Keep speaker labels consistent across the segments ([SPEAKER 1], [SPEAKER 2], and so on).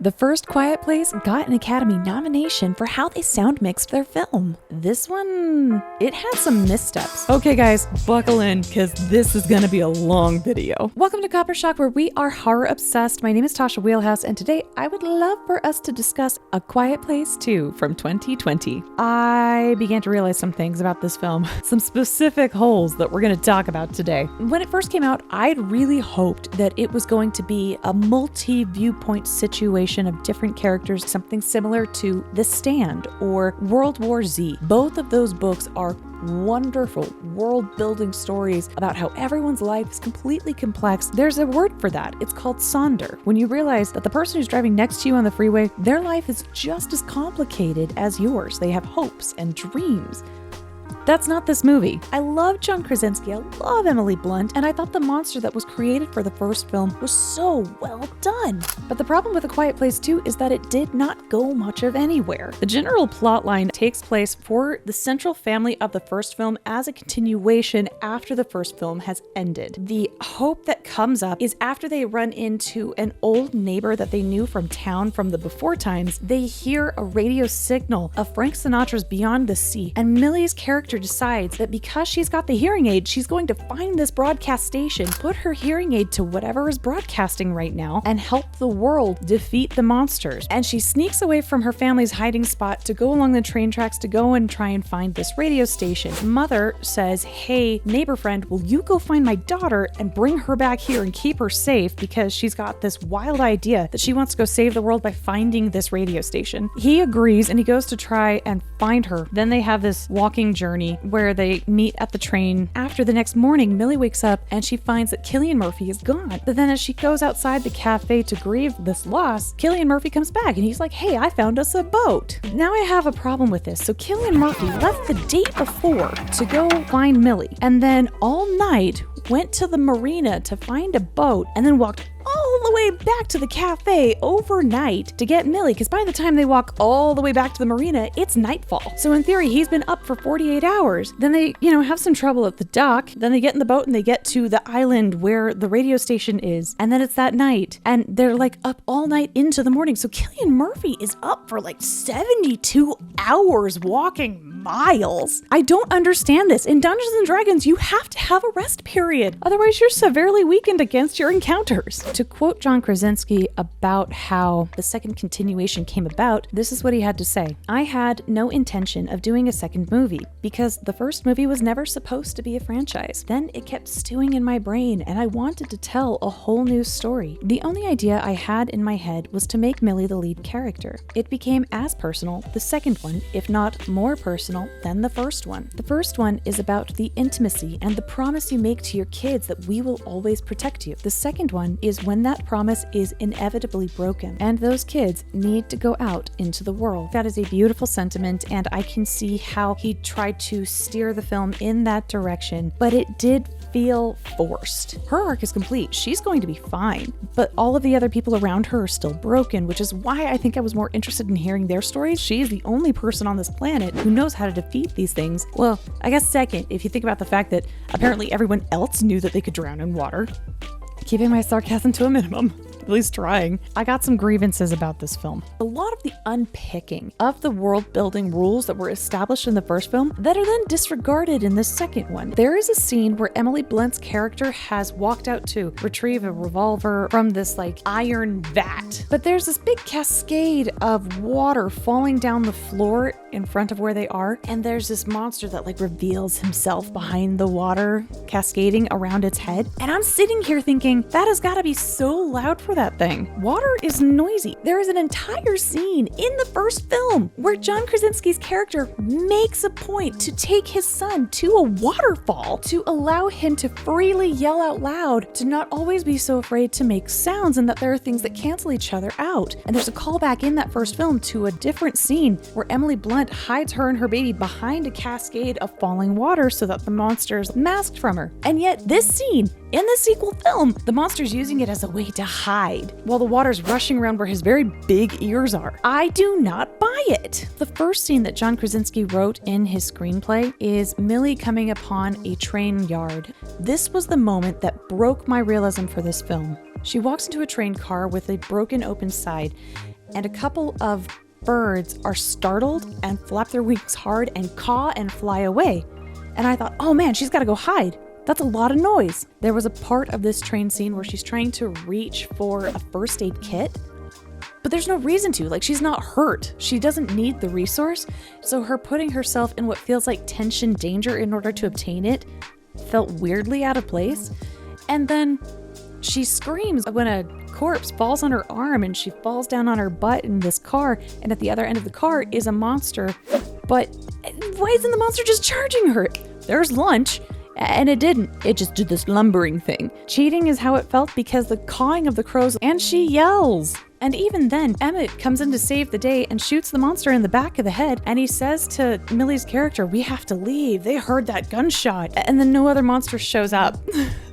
[SPEAKER 1] The first Quiet Place got an Academy nomination for how they sound mixed their film. This one, it had some missteps. Okay guys, buckle in, because this is gonna be a long video. Welcome to Copper Shock, where we are horror obsessed. My name is Tasha Wheelhouse, and today I would love for us to discuss A Quiet Place 2 from 2020. I began to realize some things about this film, some specific holes that we're gonna talk about today. When it first came out, I'd really hoped that it was going to be a multi-viewpoint situation of different characters, something similar to The Stand or World War Z. Both of those books are wonderful world-building stories about how everyone's life is completely complex. There's a word for that. It's called sonder. When you realize that the person who's driving next to you on the freeway, their life is just as complicated as yours. They have hopes and dreams. That's not this movie. I love John Krasinski, I love Emily Blunt, and I thought the monster that was created for the first film was so well done. But the problem with A Quiet Place 2 is that it did not go much of anywhere. The general plotline takes place for the central family of the first film as a continuation after the first film has ended. The hope that comes up is after they run into an old neighbor that they knew from town from the before times, they hear a radio signal of Frank Sinatra's Beyond the Sea, and Millie's character decides that because she's got the hearing aid, she's going to find this broadcast station, put her hearing aid to whatever is broadcasting right now, and help the world defeat the monsters. And she sneaks away from her family's hiding spot to go along the train tracks to go and try and find this radio station. Mother says, hey, neighbor friend, will you go find my daughter and bring her back here and keep her safe, because she's got this wild idea that she wants to go save the world by finding this radio station. He agrees and he goes to try and find her. Then they have this walking journey where they meet at the train. After the next morning, Millie wakes up and she finds that Cillian Murphy is gone. But then as she goes outside the cafe to grieve this loss, Cillian Murphy comes back and he's like, hey, I found us a boat. Now I have a problem with this. So Cillian Murphy left the date before to go find Millie, and then all night went to the marina to find a boat, and then walked all the way back to the cafe overnight to get Millie, because by the time they walk all the way back to the marina, it's nightfall. So in theory, he's been up for 48 hours. Then they, have some trouble at the dock. Then they get in the boat and they get to the island where the radio station is. And then it's that night. And they're like up all night into the morning. So Cillian Murphy is up for like 72 hours walking miles. I don't understand this. In Dungeons and Dragons, you have to have a rest period. Otherwise, you're severely weakened against your encounters. To quote John Krasinski about how the second continuation came about, this is what he had to say. I had no intention of doing a second movie because the first movie was never supposed to be a franchise. Then it kept stewing in my brain and I wanted to tell a whole new story. The only idea I had in my head was to make Millie the lead character. It became as personal, the second one, if not more personal than the first one. The first one is about the intimacy and the promise you make to your kids that we will always protect you. The second one is when that promise is inevitably broken and those kids need to go out into the world. That is a beautiful sentiment, and I can see how he tried to steer the film in that direction, but it did feel forced. Her arc is complete. She's going to be fine, but all of the other people around her are still broken, which is why I think I was more interested in hearing their stories. She is the only person on this planet who knows how to defeat these things. Well, I guess second, if you think about the fact that apparently everyone else knew that they could drown in water. Keeping my sarcasm to a minimum, at least trying. I got some grievances about this film. A lot of the unpicking of the world-building rules that were established in the first film that are then disregarded in the second one. There is a scene where Emily Blunt's character has walked out to retrieve a revolver from this iron vat. But there's this big cascade of water falling down the floor in front of where they are, and there's this monster that reveals himself behind the water cascading around its head. And I'm sitting here thinking, that has got to be so loud for that thing. Water is noisy. There is an entire scene in the first film where John Krasinski's character makes a point to take his son to a waterfall to allow him to freely yell out loud, to not always be so afraid to make sounds, and that there are things that cancel each other out. And there's a callback in that first film to a different scene where Emily Blunt hides her and her baby behind a cascade of falling water so that the monster's masked from her. And yet this scene in the sequel film, the monster's using it as a way to hide while the water's rushing around where his very big ears are. I do not buy it. The first scene that John Krasinski wrote in his screenplay is Millie coming upon a train yard. This was the moment that broke my realism for this film. She walks into a train car with a broken open side, and a couple of birds are startled and flap their wings hard and caw and fly away. And I thought, oh man, she's got to go hide. That's a lot of noise. There was a part of this train scene where she's trying to reach for a first aid kit, but there's no reason to. Like, she's not hurt. She doesn't need the resource. So her putting herself in what feels like tension danger in order to obtain it felt weirdly out of place. And then she screams when a corpse falls on her arm and she falls down on her butt in this car. And at the other end of the car is a monster. But why isn't the monster just charging her? There's lunch. And it didn't. It just did this lumbering thing. Cheating is how it felt because the cawing of the crows, and she yells. And even then, Emmett comes in to save the day and shoots the monster in the back of the head. And he says to Millie's character, we have to leave. They heard that gunshot. And then no other monster shows up.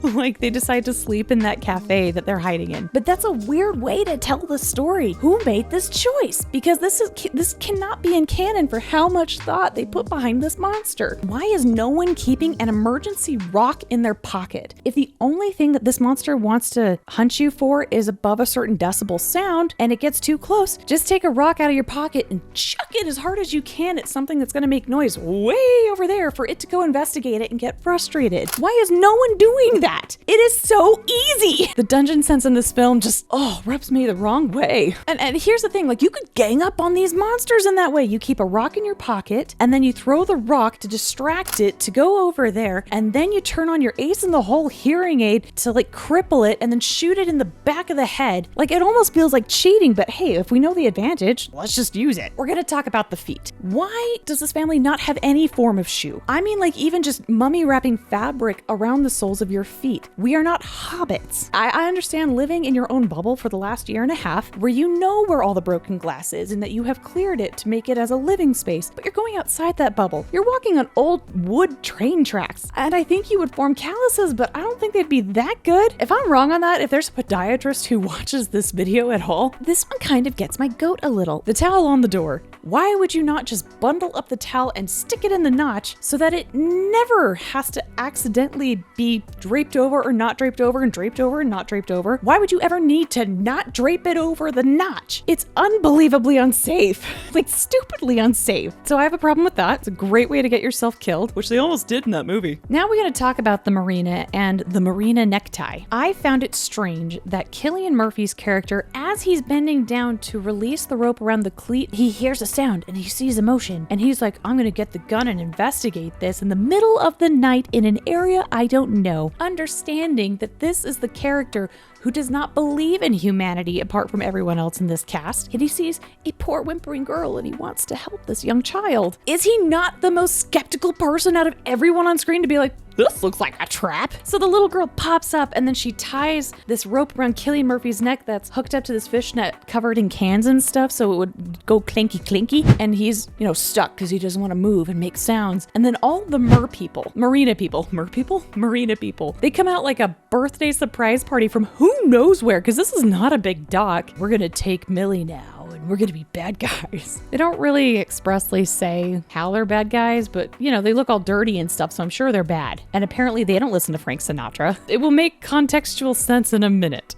[SPEAKER 1] Like, they decide to sleep in that cafe that they're hiding in. But that's a weird way to tell the story. Who made this choice? Because this cannot be in canon for how much thought they put behind this monster. Why is no one keeping an emergency rock in their pocket? If the only thing that this monster wants to hunt you for is above a certain decibel sound and it gets too close, just take a rock out of your pocket and chuck it as hard as you can at something that's going to make noise way over there for it to go investigate it and get frustrated. Why is no one doing that? It is so easy. The dungeon sense in this film just, rubs me the wrong way. And here's the thing, like, you could gang up on these monsters in that way. You keep a rock in your pocket and then you throw the rock to distract it to go over there. And then you turn on your ace in the hole hearing aid to like cripple it and then shoot it in the back of the head. Like, it almost feels like cheating, but hey, if we know the advantage, let's just use it. We're gonna talk about the feet. Why does this family not have any form of shoe? I mean, like, even just mummy wrapping fabric around the soles of your feet. We are not hobbits. I understand living in your own bubble for the last year and a half, where you know where all the broken glass is and that you have cleared it to make it as a living space, but you're going outside that bubble. You're walking on old wood train tracks, and I think you would form calluses, but I don't think they'd be that good. If I'm wrong on that, if there's a podiatrist who watches this video at all, this one kind of gets my goat a little. The towel on the door. Why would you not just bundle up the towel and stick it in the notch so that it never has to accidentally be draped over or not draped over and draped over and not draped over? Why would you ever need to not drape it over the notch? It's unbelievably unsafe. Like, stupidly unsafe. So I have a problem with that. It's a great way to get yourself killed, which they almost did in that movie. Now we're going to talk about the marina and the marina necktie. I found it strange that Cillian Murphy's character, as he's bending down to release the rope around the cleat, he hears a sound and he sees a motion and he's like, I'm going to get the gun and investigate this in the middle of the night in an area I don't know. Understanding that this is the character who does not believe in humanity apart from everyone else in this cast, and he sees a poor whimpering girl and he wants to help this young child. Is he not the most skeptical person out of everyone on screen to be like, this looks like a trap? So the little girl pops up and then she ties this rope around Cillian Murphy's neck that's hooked up to this fishnet covered in cans and stuff so it would go clinky clinky, and he's, stuck because he doesn't want to move and make sounds. And then all the marina people, they come out like a birthday surprise party from who knows where, because this is not a big dock. We're gonna take Millie now and we're gonna be bad guys. They don't really expressly say how they're bad guys, but they look all dirty and stuff, so I'm sure they're bad. And apparently they don't listen to Frank Sinatra. It will make contextual sense in a minute.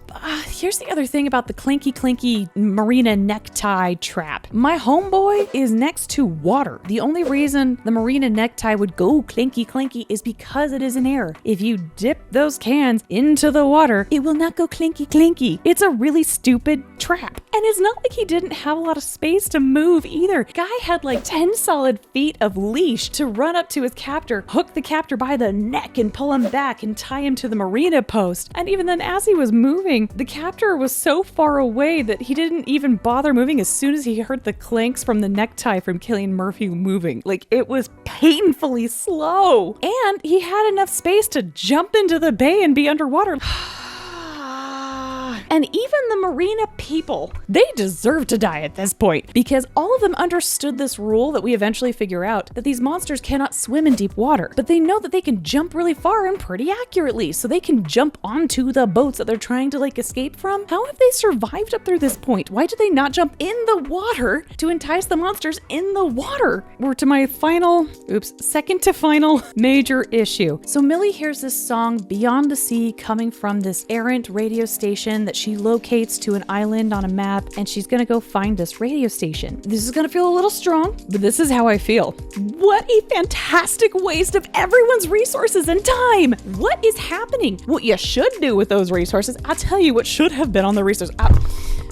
[SPEAKER 1] Here's the other thing about the clinky marina necktie trap. My homeboy is next to water. The only reason the marina necktie would go clinky is because it is in air. If you dip those cans into the water, it will not go clinky. It's a really stupid trap. And it's not like he didn't have a lot of space to move either. Guy had like 10 solid feet of leash to run up to his captor, hook the captor by the neck and pull him back and tie him to the marina post. And even then, as he was moving, the captor was so far away that he didn't even bother moving as soon as he heard the clanks from the necktie from Cillian Murphy moving. Like, it was painfully slow. And he had enough space to jump into the bay and be underwater. And even the marina people, they deserve to die at this point, because all of them understood this rule that we eventually figure out, that these monsters cannot swim in deep water, but they know that they can jump really far and pretty accurately, so they can jump onto the boats that they're trying to escape from. How have they survived up through this point? Why did they not jump in the water to entice the monsters in the water? We're to my second to final major issue. So Millie hears this song Beyond the Sea coming from this errant radio station that that she locates to an island on a map, and she's gonna go find this radio station. This is gonna feel a little strong, but this is how I feel. What a fantastic waste of everyone's resources and time! What is happening? What you should do with those resources, I'll tell you what should have been on the resource.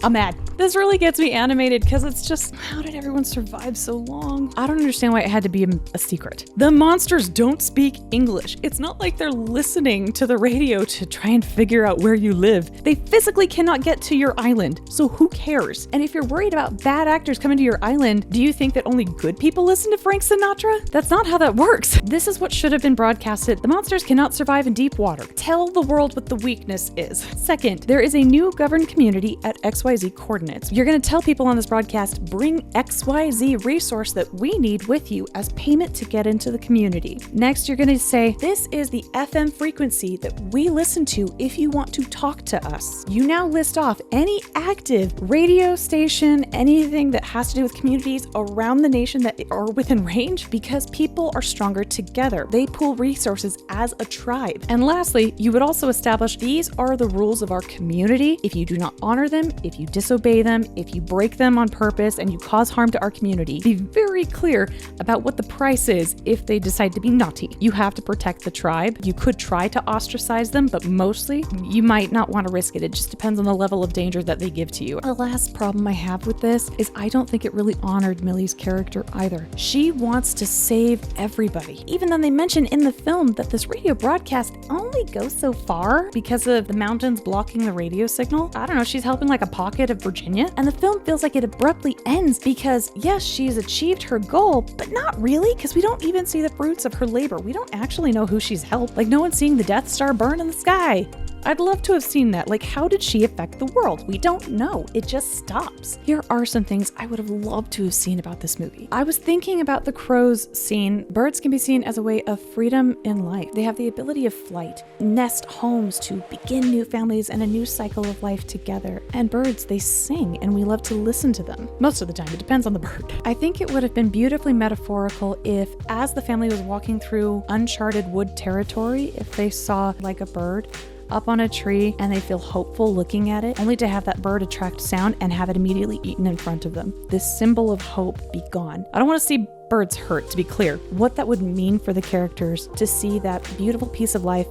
[SPEAKER 1] I'm mad. This really gets me animated because it's just, how did everyone survive so long? I don't understand why it had to be a secret. The monsters don't speak English. It's not like they're listening to the radio to try and figure out where you live. They physically cannot get to your island, so who cares? And if you're worried about bad actors coming to your island, do you think that only good people listen to Frank Sinatra? That's not how that works. This is what should have been broadcasted. The monsters cannot survive in deep water. Tell the world what the weakness is. Second, there is a new governed community at XYZ coordinates. You're going to tell people on this broadcast, bring XYZ resource that we need with you as payment to get into the community. Next, you're going to say, this is the FM frequency that we listen to if you want to talk to us. You now list off any active radio station, anything that has to do with communities around the nation that are within range, because people are stronger together. They pool resources as a tribe. And lastly, you would also establish these are the rules of our community. If you do not honor them, if you disobey them, if you break them on purpose and you cause harm to our community, be very clear about what the price is if they decide to be naughty. You have to protect the tribe. You could try to ostracize them, but mostly you might not want to risk it. It just depends on the level of danger that they give to you. The last problem I have with this is I don't think it really honored Millie's character either. She wants to save everybody. Even though they mention in the film that this radio broadcast only goes so far because of the mountains blocking the radio signal. I don't know, she's helping like a pocket of Virginia, and the film feels like it abruptly ends because yes, she's achieved her goal, but not really, because we don't even see the fruits of her labor. We don't actually know who she's helped. Like, no one's seeing the Death Star burn in the sky. I'd love to have seen that. Like, how did she affect the world? We don't know. It just stops. Here are some things I would have loved to have seen about this movie. I was thinking about the crows scene. Birds can be seen as a way of freedom in life. They have the ability of flight, nest homes to begin new families and a new cycle of life together. And birds, they sing, and we love to listen to them. Most of the time, it depends on the bird. I think it would have been beautifully metaphorical if, as the family was walking through uncharted wood territory, if they saw like a bird up on a tree and they feel hopeful looking at it, only to have that bird attract sound and have it immediately eaten in front of them. This symbol of hope be gone. I don't want to see birds hurt, to be clear. What that would mean for the characters to see that beautiful piece of life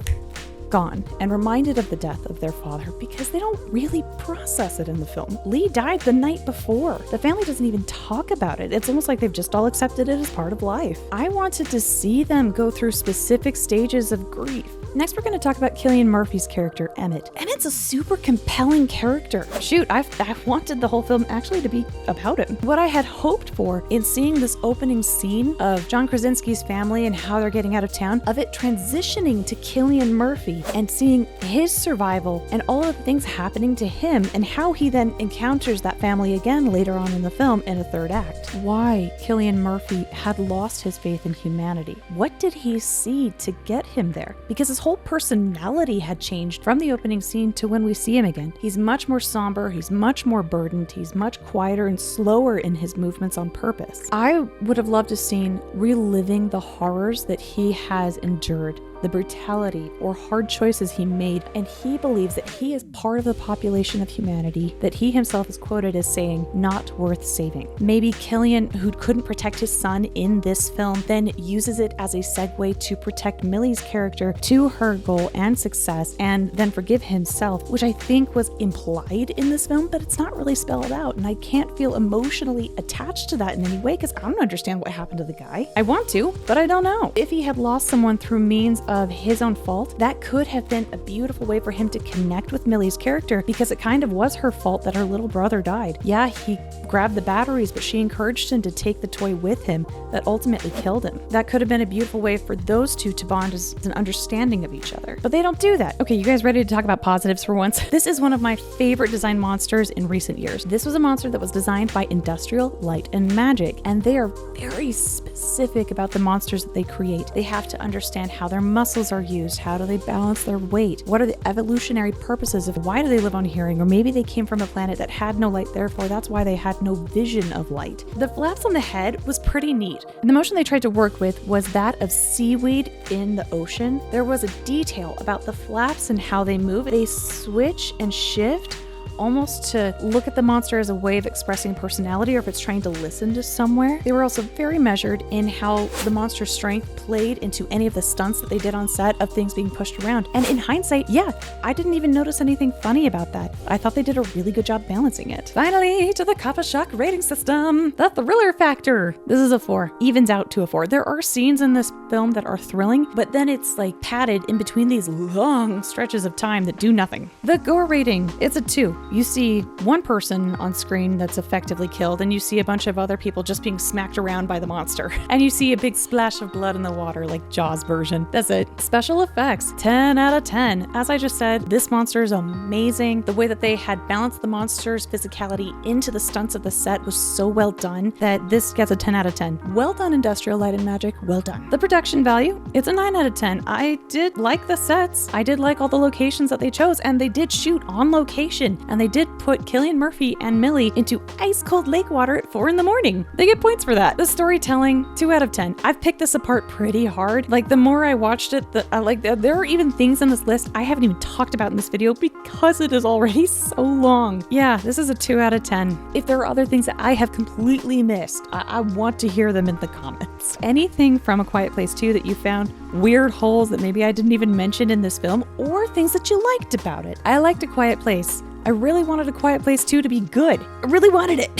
[SPEAKER 1] gone and reminded of the death of their father, because they don't really process it in the film. Lee died the night before. The family doesn't even talk about it. It's almost like they've just all accepted it as part of life. I wanted to see them go through specific stages of grief. Next, we're going to talk about Cillian Murphy's character, Emmett. Emmett's a super compelling character. Shoot, I wanted the whole film actually to be about him. What I had hoped for in seeing this opening scene of John Krasinski's family and how they're getting out of town, of it transitioning to Cillian Murphy and seeing his survival and all of the things happening to him and how he then encounters that family again later on in the film in a third act. Why Cillian Murphy had lost his faith in humanity. What did he see to get him there? Because his whole personality had changed from the opening scene to when we see him again. He's much more somber, he's much more burdened, he's much quieter and slower in his movements on purpose. I would have loved to have seen reliving the horrors that he has endured, the brutality or hard choices he made, and he believes that he is part of the population of humanity that he himself is quoted as saying, not worth saving. Maybe Cillian, who couldn't protect his son in this film, then uses it as a segue to protect Millie's character to her goal and success, and then forgive himself, which I think was implied in this film, but it's not really spelled out, and I can't feel emotionally attached to that in any way because I don't understand what happened to the guy. I want to, but I don't know. If he had lost someone through means of his own fault, that could have been a beautiful way for him to connect with Millie's character, because it kind of was her fault that her little brother died. Yeah, he grabbed the batteries, but she encouraged him to take the toy with him that ultimately killed him. That could have been a beautiful way for those two to bond as an understanding of each other. But they don't do that. Okay, you guys ready to talk about positives for once? This is one of my favorite design monsters in recent years. This was a monster that was designed by Industrial Light and Magic, and they are very specific about the monsters that they create. They have to understand how their muscles are used? How do they balance their weight? What are the evolutionary purposes of why do they live on hearing? Or maybe they came from a planet that had no light, therefore that's why they had no vision of light. The flaps on the head was pretty neat. And the motion they tried to work with was that of seaweed in the ocean. There was a detail about the flaps and how they move. They switch and shift almost to look at the monster as a way of expressing personality, or if it's trying to listen to somewhere. They were also very measured in how the monster's strength played into any of the stunts that they did on set of things being pushed around. And in hindsight, yeah, I didn't even notice anything funny about that. I thought they did a really good job balancing it. Finally, to the Kappa Shock rating system, the thriller factor. This is a 4, evens out to a 4. There are scenes in this film that are thrilling, but then it's like padded in between these long stretches of time that do nothing. The gore rating, it's a 2. You see one person on screen that's effectively killed, and you see a bunch of other people just being smacked around by the monster. And you see a big splash of blood in the water, like Jaws version. That's it. Special effects, 10 out of 10. As I just said, this monster is amazing. The way that they had balanced the monster's physicality into the stunts of the set was so well done that this gets a 10 out of 10. Well done, Industrial Light and Magic. Well done. The production value, it's a 9 out of 10. I did like the sets. I did like all the locations that they chose, and they did shoot on location. And they did put Cillian Murphy and Millie into ice cold lake water at 4 a.m. They get points for that. The storytelling, 2 out of 10. I've picked this apart pretty hard. Like, the more I watched it, there are even things on this list I haven't even talked about in this video because it is already so long. Yeah, this is a 2 out of 10. If there are other things that I have completely missed, I want to hear them in the comments. Anything from A Quiet Place 2 that you found, weird holes that maybe I didn't even mention in this film, or things that you liked about it. I liked A Quiet Place. I really wanted A Quiet Place 2 to be good. I really wanted it.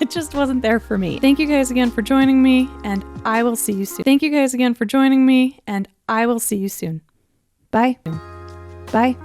[SPEAKER 1] It just wasn't there for me. Thank you guys again for joining me, and I will see you soon. Thank you guys again for joining me, and I will see you soon. Bye. Bye.